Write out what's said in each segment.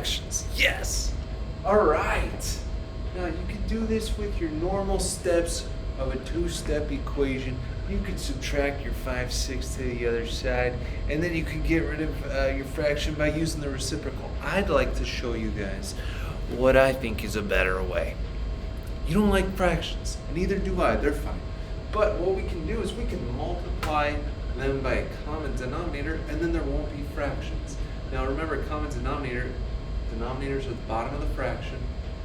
fractions. Yes! Alright! Now you can do this with your normal steps of a two-step equation. You could subtract your 5/6 to the other side, and then you can get rid of your fraction by using the reciprocal. I'd like to show you guys what I think is a better way. You don't like fractions, neither do I, they're fine. But what we can do is we can multiply them by a common denominator, and then there won't be fractions. Now remember, common denominators are the bottom of the fraction.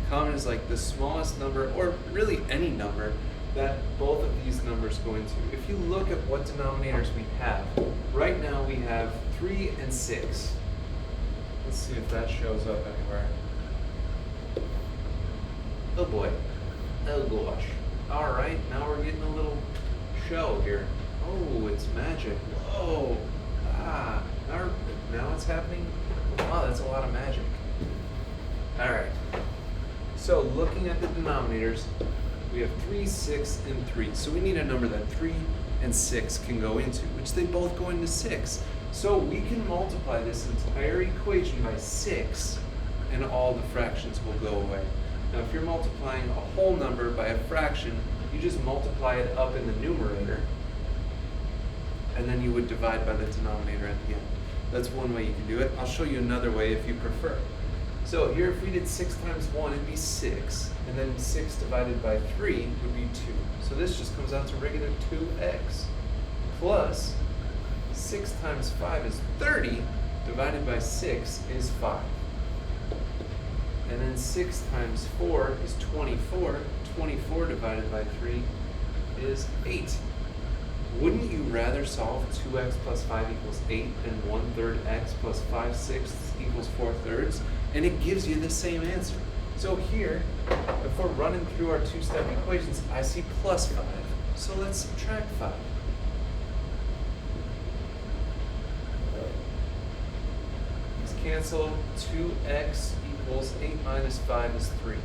Common is like the smallest number, or really any number, that both of these numbers go into. If you look at what denominators we have, right now we have 3 and 6. Let's see if that shows up anywhere. Oh boy. Oh gosh. Alright, now we're getting a little show here. Oh, it's magic. Whoa. Ah, now it's happening. Wow, that's a lot of magic. Alright. So looking at the denominators, we have 3, 6, and 3. So we need a number that 3 and 6 can go into, which they both go into 6. So we can multiply this entire equation by 6, and all the fractions will go away. Now if you're multiplying a whole number by a fraction, you just multiply it up in the numerator, and then you would divide by the denominator at the end. That's one way you can do it. I'll show you another way if you prefer. So here, if we did 6 times 1, it'd be 6, and then 6 divided by 3 would be 2. So this just comes out to regular 2x, plus 6 times 5 is 30, divided by 6 is 5. And then 6 times 4 is 24, 24 divided by 3 is 8. Wouldn't you rather solve 2x plus 5 equals 8 than 1/3 x plus 5/6 equals 4/3? And it gives you the same answer. So here, if we're running through our two-step equations, I see plus 5. So let's subtract 5. These cancel. 2x equals 8 minus 5 is 3.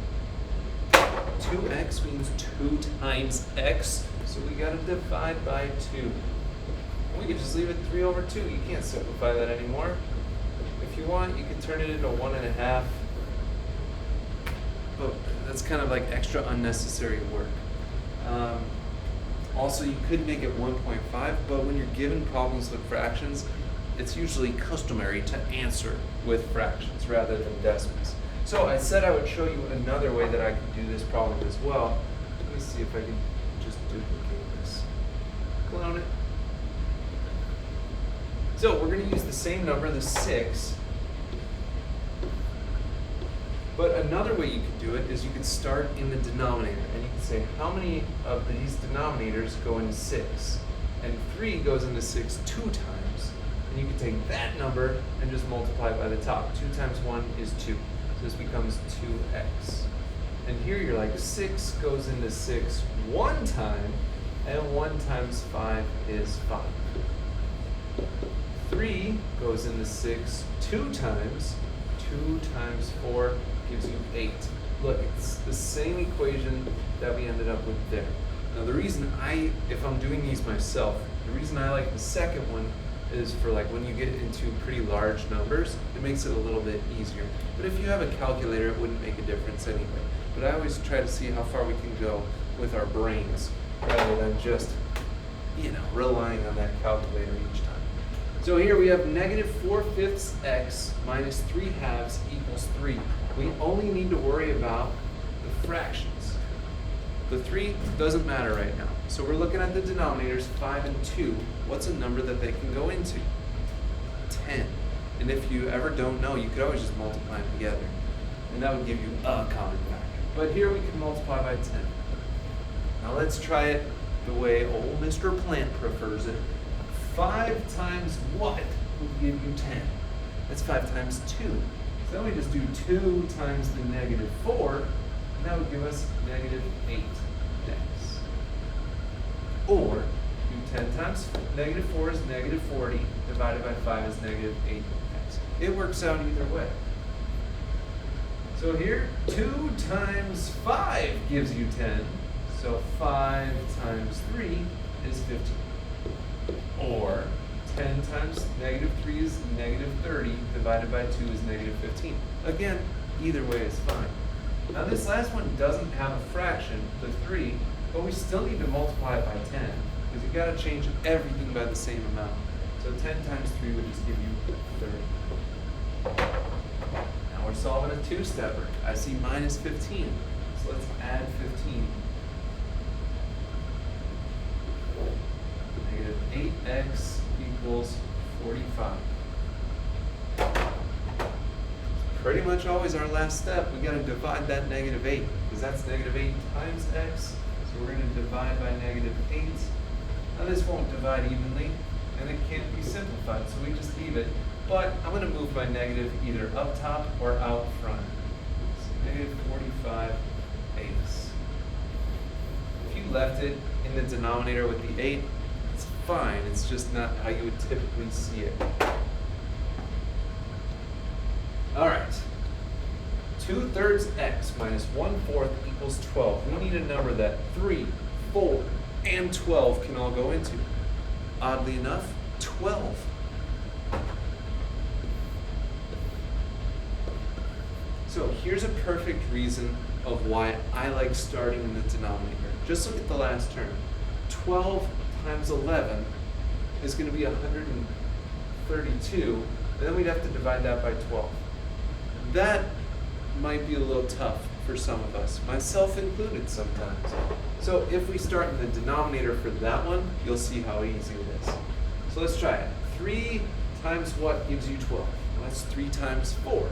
2x means 2 times x, so we got to divide by 2. We could just leave it 3 over 2. You can't simplify that anymore. If you want, you can turn it into 1.5. But that's kind of like extra unnecessary work. Also, you could make it 1.5, but when you're given problems with fractions, it's usually customary to answer with fractions rather than decimals. So I said I would show you another way that I could do this problem as well. Let me see if I can just duplicate this. Clone it. So we're going to use the same number, the 6. But another way you could do it is you could start in the denominator, and you can say how many of these denominators go into 6? And 3 goes into 6 2 times. And you can take that number and just multiply it by the top. 2 times 1 is 2. So this becomes 2x. And here you're like, 6 goes into 6 1 time, and 1 times 5 is 5. 3 goes into 6 2 times. 2 times 4 gives you 8. Look, it's the same equation that we ended up with there. Now the reason if I'm doing these myself, the reason I like the second one is for like when you get into pretty large numbers, it makes it a little bit easier. But if you have a calculator, it wouldn't make a difference anyway. But I always try to see how far we can go with our brains rather than just, relying on that calculator each time. So here we have -4/5 x minus 3/2 equals 3. We only need to worry about the fractions. The 3 doesn't matter right now. So we're looking at the denominators, 5 and 2. What's a number that they can go into? 10. And if you ever don't know, you could always just multiply them together. And that would give you a common factor. But here we can multiply by 10. Now let's try it the way old Mr. Plant prefers it. 5 times what will give you 10? That's 5 times 2. So then we just do 2 times the -4, and that would give us -8x. Or do 10 times -4 is -40, divided by 5 is -8x. It works out either way. So here, 2 times 5 gives you 10. So 5 times 3 is 15. Or 10 times negative 3 is negative 30, divided by 2 is negative 15. Again, either way is fine. Now this last one doesn't have a fraction, the 3, but we still need to multiply it by 10, because you've got to change everything by the same amount. So 10 times 3 would just give you 30. Now we're solving a two-stepper. I see minus 15, so let's add 15. Negative 8x equals 45. Pretty much always our last step. We got to divide that negative 8, because that's negative 8 times x. So we're going to divide by negative 8. Now this won't divide evenly, and it can't be simplified, so we just leave it. But I'm going to move my negative either up top or out front. So negative 45 eighths. If you left it in the denominator with the 8, it's fine. It's just not how you would typically see it. All right. 2/3 x minus 1/4 equals 12. We need a number that 3, 4, and 12 can all go into. Oddly enough, 12. So here's a perfect reason of why I like starting in the denominator. Just look at the last term. 12 times 11 is going to be 132, and then we'd have to divide that by 12. That might be a little tough for some of us, myself included sometimes. So if we start in the denominator for that one, you'll see how easy it is. So let's try it. 3 times what gives you 12? Well, that's 3 times 4.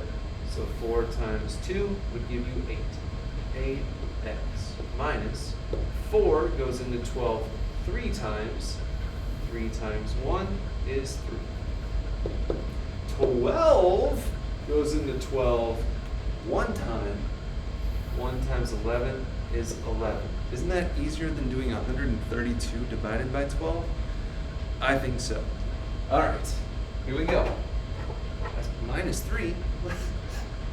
So 4 times 2 would give you 8. 8x minus 4 goes into 12 3 times. 3 times 1 is 3. 12 goes into 12 one time. 1 times 11 is 11. Isn't that easier than doing 132 divided by 12? I think so. All right, here we go. That's minus 3.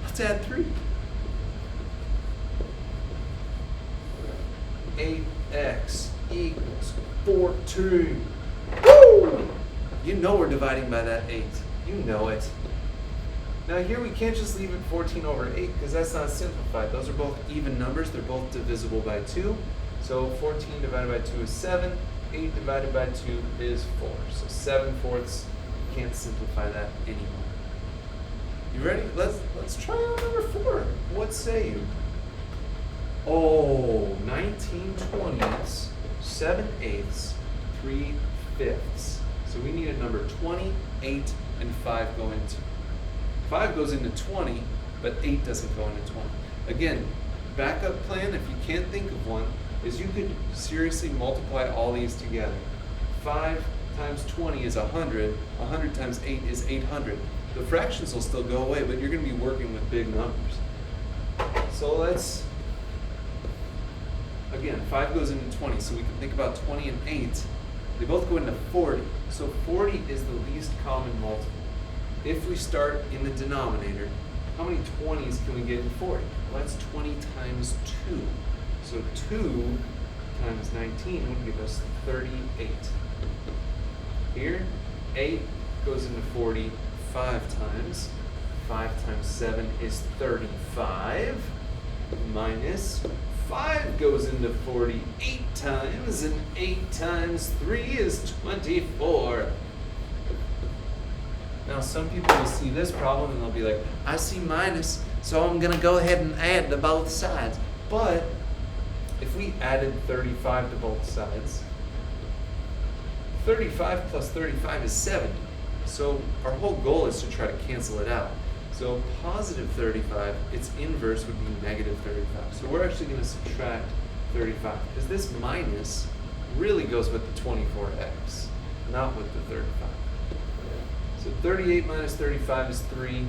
Let's add 3. 8x equals 14. Woo! You know we're dividing by that 8. You know it. Now here we can't just leave it 14 over 8 because that's not simplified. Those are both even numbers. They're both divisible by 2. So 14 divided by 2 is 7. 8 divided by 2 is 4. So 7/4. You can't simplify that anymore. You ready? Let's try out number 4. What say you? Oh, 19/20, 7/8, 3/5. So we need a number 20, 8, and 5 go into. 5 goes into 20, but 8 doesn't go into 20. Again, backup plan, if you can't think of one, is you could seriously multiply all these together. 5 times 20 is 100. 100 times 8 is 800. The fractions will still go away, but you're going to be working with big numbers. So again, 5 goes into 20, so we can think about 20 and 8. They both go into 40. So 40 is the least common multiple. If we start in the denominator, how many 20s can we get in 40? Well, that's 20 times 2. So 2 times 19 would give us 38. Here, 8 goes into 40 5 times. 5 times 7 is 35. Minus 5 goes into 40 8 times, and 8 times 3 is 24. Now some people will see this problem and they'll be like, I see minus, so I'm going to go ahead and add to both sides. But if we added 35 to both sides, 35 plus 35 is 70. So our whole goal is to try to cancel it out. So positive 35, its inverse would be negative 35. So we're actually going to subtract 35, because this minus really goes with the 24x, not with the 35. So 38 minus 35 is 3.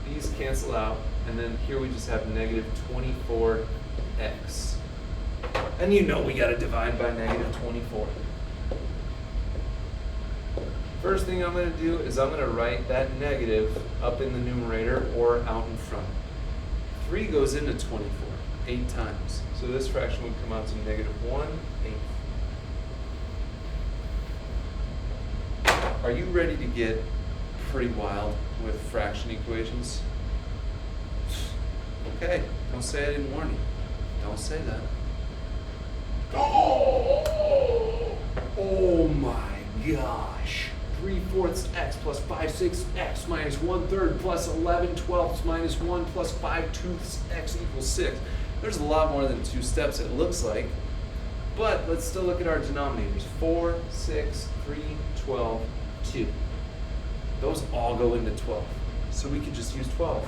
These cancel out, and then here we just have negative 24x. And you know we got to divide by negative 24. First thing I'm going to do is I'm going to write that negative up in the numerator or out in front. 3 goes into 24 8 times. So this fraction would come out to negative 1/8. are you ready to get pretty wild with fraction equations? Okay, don't say I didn't warn you. Don't say that. Oh my gosh. 3/4 x plus 5/6 x minus 1/3 plus 11/12 minus 1 plus 5/2 x equals 6. There's a lot more than 2 steps, it looks like. But let's still look at our denominators. 4, 6, 3, 12, 2. Those all go into 12. So we could just use 12.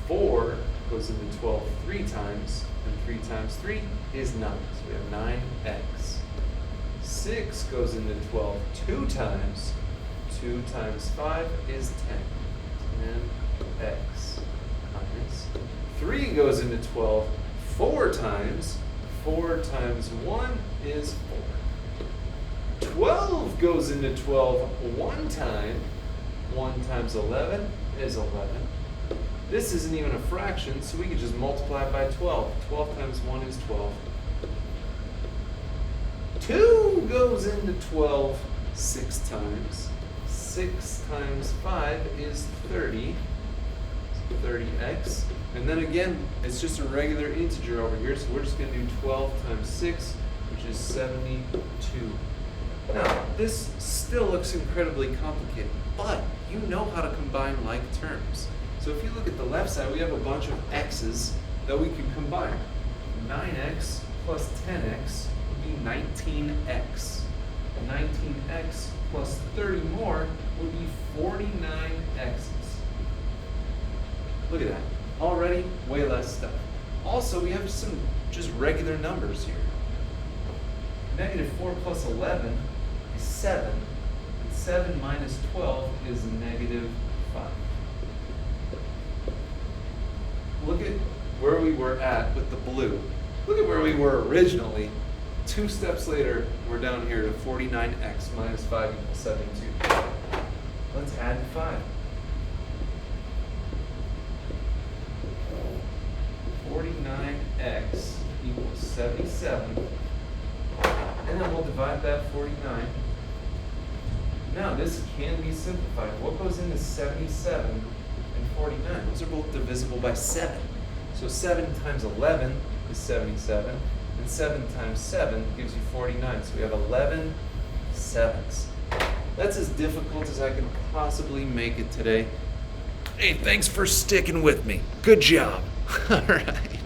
4 goes into 12 3 times, and 3 times 3 is 9. So we have 9x. 6 goes into 12 2 times. 2 times 5 is 10. 10x minus 3 goes into 12 4 times. 4 times 1 is 4. 12 goes into 12 1 time. 1 times 11 is 11. This isn't even a fraction, so we could just multiply it by 12. 12 times 1 is 12. 2 goes into 12 6 times. 6 times 5 is 30. 30x. And then again, it's just a regular integer over here, so we're just going to do 12 times 6, which is 72. Now, this still looks incredibly complicated, but you know how to combine like terms. So if you look at the left side, we have a bunch of x's that we can combine. 9x plus 10x would be 19x. 19x plus 30 more would be 49x's. Look at that. Already way less stuff. Also, we have some just regular numbers here. Negative 4 plus 11 is 7. And 7 minus 12 is negative 5. Look at where we were at with the blue. Look at where we were originally. 2 steps later, we're down here to 49x minus 5 equals 72. Let's add 5. 49x equals 77. And then we'll divide that 49. Now this can be simplified. What goes into 77 and 49? Those are both divisible by 7. So 7 times 11 is 77. And 7 times 7 gives you 49. So we have 11 sevens. That's as difficult as I can possibly make it today. Hey, thanks for sticking with me. Good job. All right.